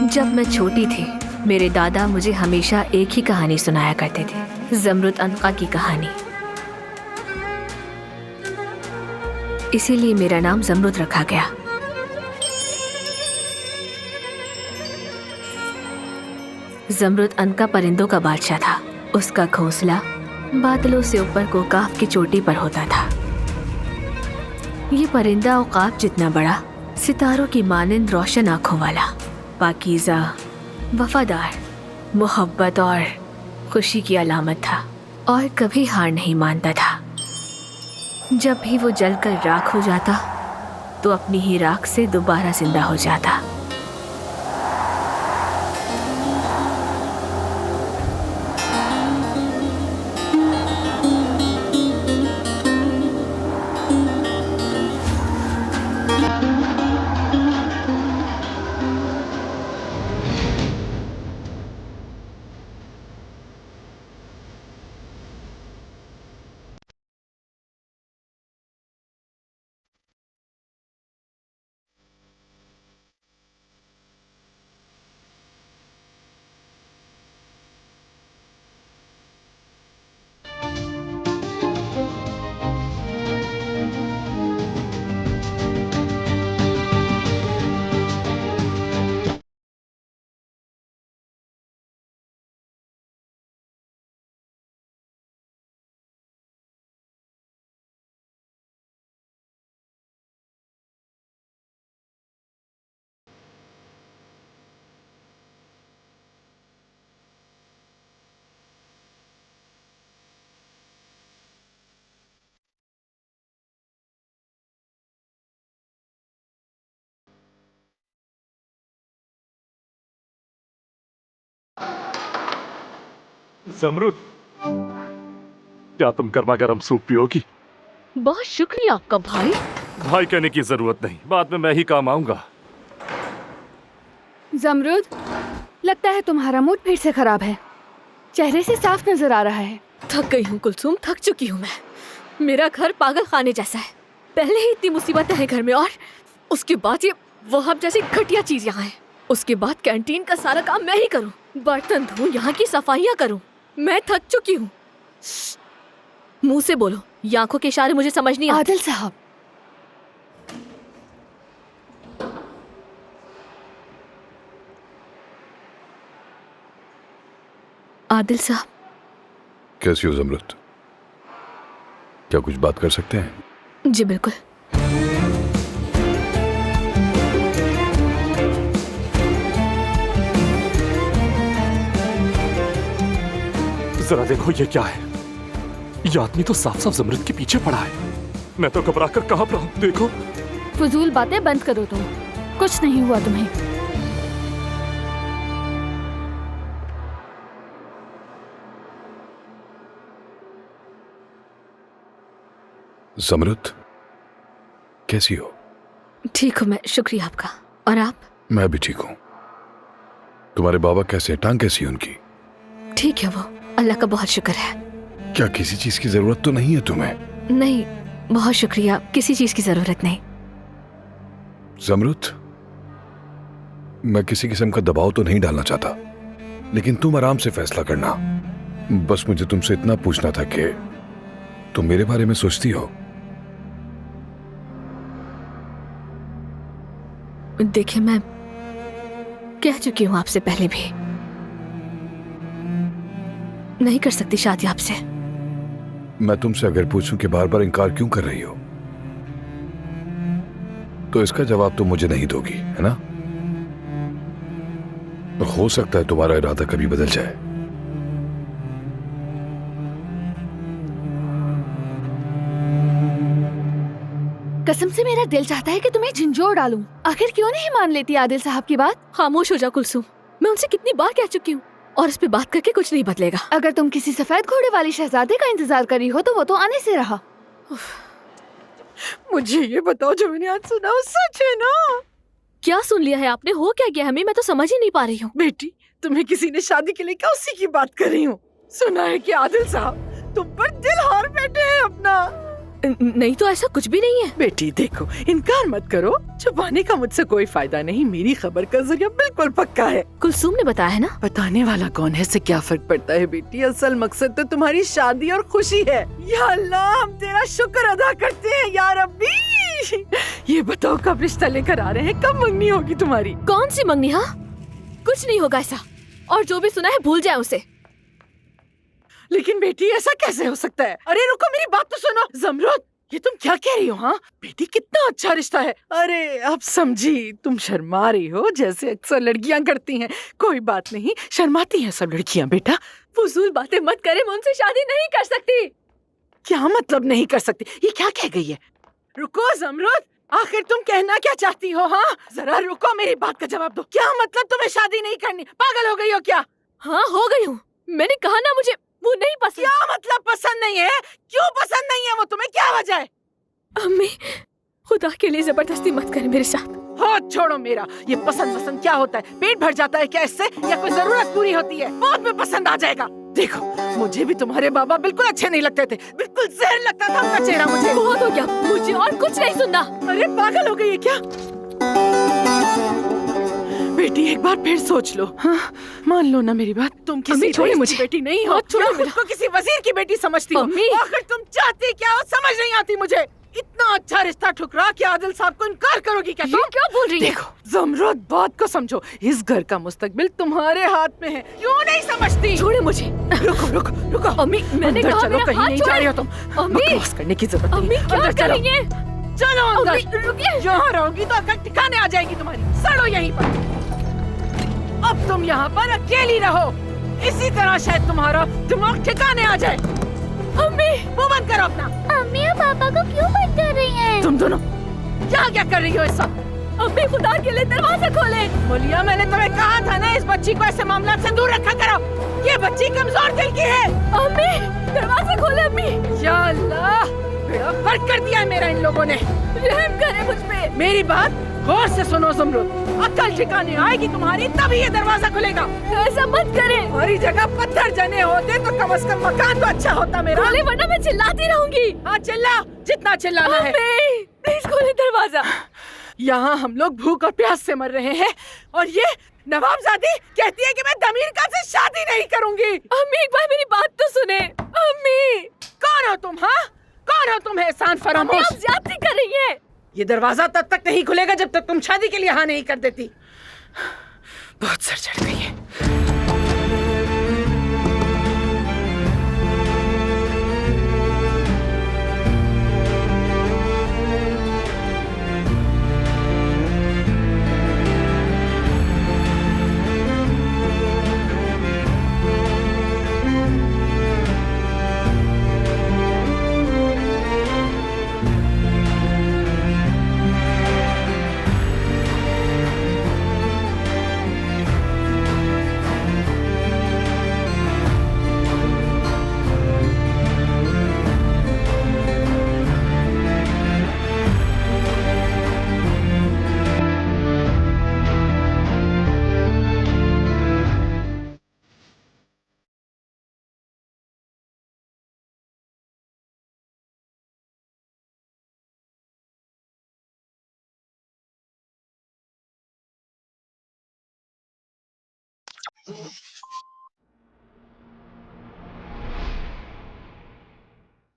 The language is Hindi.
जब मैं छोटी थी मेरे दादा मुझे हमेशा एक ही कहानी सुनाया करते थे, ज़मरुद अनका की कहानी। इसीलिए मेरा नाम ज़मरुद रखा गया। ज़मरुद अनका परिंदों का बादशाह था। उसका घोंसला बादलों से ऊपर कोकाफ की चोटी पर होता था। ये परिंदा औकाफ जितना बड़ा, सितारों की मानिंद रोशन आंखों वाला, पाकीज़ा, वफादार, मोहब्बत और खुशी की अलामत था और कभी हार नहीं मानता था। जब भी वो जलकर राख हो जाता तो अपनी ही राख से दोबारा जिंदा हो जाता। ज़मरुद, क्या तुम गर्मा गर्म सूप पियोगी? बहुत शुक्रिया आपका भाई। भाई कहने की जरूरत नहीं, बाद में मैं ही काम आऊंगा। ज़मरुद, लगता है तुम्हारा मूड फिर से खराब है। चेहरे से साफ नजर आ रहा है। थक गई हूँ कुलसुम, थक चुकी हूँ मैं। मेरा घर पागल खाने जैसा है। पहले ही इतनी मुसीबतें हैं घर में और उसके बाद ये वहां जैसी घटिया चीज यहाँ है। उसके बाद कैंटीन का सारा काम मैं ही करूँ, बर्तन धोऊं, यहाँ की सफाइयाँ करूँ। मैं थक चुकी हूँ। मुंह से बोलो, ये आंखों के इशारे मुझे समझ नहीं आते। आदिल साहब, आदिल साहब। कैसी हो ज़मरुद? क्या कुछ बात कर सकते हैं? जी बिल्कुल। जरा देखो ये क्या है। ये आदमी तो साफ साफ ज़मरुद के पीछे पड़ा है। मैं तो घबरा कर कांप रहा हूँ। देखो। फजूल बातें बंद करो तुम। कुछ नहीं हुआ तुम्हें। ज़मरुद, कैसी हो? ठीक हूँ मैं, शुक्रिया आपका। और आप? मैं भी ठीक हूँ। तुम्हारे बाबा कैसे हैं? टांग कैसी है उनकी? ठीक है वो, अल्लाह का बहुत शुक्र है। क्या किसी चीज की जरूरत तो नहीं है तुम्हें? नहीं, बहुत शुक्रिया, किसी चीज की जरूरत नहीं। ज़मरुद, मैं किसी किस्म का दबाव तो नहीं डालना चाहता, लेकिन तुम आराम से फैसला करना। बस मुझे तुमसे इतना पूछना था कि तुम मेरे बारे में सोचती हो? देखिए, मैं कह चुकी हूँ आपसे पहले भी, नहीं कर सकती शादी आपसे। मैं तुमसे अगर पूछूं कि बार बार इनकार क्यों कर रही हो, तो इसका जवाब तुम मुझे नहीं दोगी, है ना? हो सकता है तुम्हारा इरादा कभी बदल जाए। कसम से मेरा दिल चाहता है कि तुम्हें झंझोड़ डालूं। आखिर क्यों नहीं मान लेती आदिल साहब की बात? खामोश हो जा कुलसुम, मैं उनसे कितनी बार कह चुकी हूँ और इस पे बात करके कुछ नहीं बदलेगा। अगर तुम किसी सफेद घोड़े वाले शहजादे का इंतजार करी हो तो वो तो आने से रहा। मुझे ये बताओ, जो मैंने आज सुना वो सच है ना? क्या सुन लिया है आपने? हो क्या गया हमें? मैं तो समझ ही नहीं पा रही हूँ। बेटी, तुम्हें किसी ने शादी के लिए क्या उसी की बात कर रही हूँ। सुना है कि आदिल साहब तुम पर दिल हार बैठे हैं अपना। नहीं तो ऐसा कुछ भी नहीं है। बेटी देखो, इनकार मत करो। छुपाने का मुझसे कोई फायदा नहीं। मेरी खबर का जरिया बिल्कुल पक्का है। कुलसुम ने बताया है ना। बताने वाला कौन है इससे क्या फर्क पड़ता है बेटी। असल मकसद तो तुम्हारी शादी और खुशी है। या अल्लाह, हम तेरा शुक्र अदा करते हैं या रब्बी। ये बताओ कब रिश्ता लेकर आ रहे हैं, कब मंगनी होगी तुम्हारी? कौन सी मंगनी? हाँ, कुछ नहीं होगा ऐसा, और जो भी सुना है भूल जाए उसे। लेकिन बेटी ऐसा कैसे हो सकता है? अरे रुको, मेरी बात तो सुनो। ज़मरुद, ये तुम क्या कह रही हो? हाँ बेटी, कितना अच्छा रिश्ता है। अरे अब समझी, तुम शर्मा रही हो जैसे अक्सर लड़कियां करती हैं। कोई बात नहीं, शर्माती हैं सब लड़कियां बेटा। फजूल बातें मत करे, मैं उनसे शादी नहीं कर सकती। क्या मतलब नहीं कर सकती? ये क्या कह गई है? रुको ज़मरुद, आखिर तुम कहना क्या चाहती हो? हाँ जरा रुको, मेरी बात का जवाब दो। क्या मतलब तुम्हें शादी नहीं करनी? पागल हो गई हो क्या? हाँ हो गई हूँ। मैंने कहा ना, मुझे वो नहीं पसंद। क्या मतलब पसंद नहीं है? क्यों पसंद नहीं है वो तुम्हें? क्या वजह है? अम्मी, खुदा के लिए जबरदस्ती मत करे मेरे साथ। हाथ छोड़ो मेरा। ये पसंद क्या होता है? पेट भर जाता है क्या इससे, या कोई जरूरत पूरी होती है? बहुत में पसंद आ जाएगा। देखो, मुझे भी तुम्हारे बाबा बिल्कुल अच्छे नहीं लगते थे। बिल्कुल जहर लगता था उनका चेहरा मुझे। बहुत हो गया, मुझे और कुछ नहीं सुनना। अरे पागल हो गई है क्या? बेटी एक बार फिर सोच लो। हाँ, मान लो ना मेरी बात। तुम किसी छोड़ो मुझे। बेटी नहीं हो। छोड़ो या खुद को किसी वजीर की बेटी समझती हो। अम्मी। आखिर तुम चाहती क्या हो, समझ नहीं आती मुझे। इतना अच्छा रिश्ता ठुकरा के आदिल साहब को इनकार करोगी क्या? ये क्या बोल रही है? देखो ज़मरुद, बात को समझो। इस घर का मुस्तकबिल तुम्हारे हाथ में है। क्यों नहीं समझती? छोड़े मुझे। रुको रुको रुको। अम्मी, मैंने अंदर कहा चलो, मेरा कहीं हाथ नहीं जा रही हो छोड़े। तुम। अम्मी। बकवास करने की जरूरत अम्मी नहीं। क्या अंदर कर चलो। रही है? चलो अम्मी अंदर। रुकिए। यहाँ रहोगी तो अकल ठिकाने आ जाएगी तुम्हारी। सड़ो यहीं पर। अब तुम यहाँ पर अकेली रहो। इसी तरह शायद तुम्हारा दिमाग ठिकाने आ जाए। अम्मी, मुंह बंद करो अपना। अम्मी और पापा को क्यों बंद कर रही हैं? तुम दोनों यहाँ क्या कर रही हो? इस सब अम्मी खुदा के लिए दरवाजा खोले। बोलिया, मैंने तुम्हें कहा था ना इस बच्ची को ऐसे मामला से दूर रखा करो। ये बच्ची कमजोर दिल की है। अम्मी दरवाजा खोले। अम्मी, या अल्लाह, बेड़ा फर्क कर दिया है मेरा इन लोगों ने। रहम करे मुझ पे। मेरी बात गौर से सुनो ज़मरुद। अक्ल ठिकाने आएगी तुम्हारी तभी ये दरवाजा खुलेगा। ऐसा मत करे। हमारी जगह पत्थर जने होते तो कम से कम मकान तो अच्छा होता मेरा। खोले वरना मैं चिल्लाती रहूंगी। हाँ चिल्ला, जितना चिल्लाना है। अम्मी प्लीज खोले दरवाजा। यहाँ हम लोग भूख और प्यास से मर रहे हैं और ये नवाबजादी कहती है कि मैं दमीर का से शादी नहीं करूंगी। अम्मी एक बार मेरी बात तो सुने। अम्मी, कौन हो तुम? हाँ कौन हो तुम? एहसान फरामोश। आप ज्यादती कर रही हैं। ये दरवाजा तब तक नहीं खुलेगा जब तक तुम शादी के लिए हाँ नहीं कर देती। बहुत सर चढ़ गई है।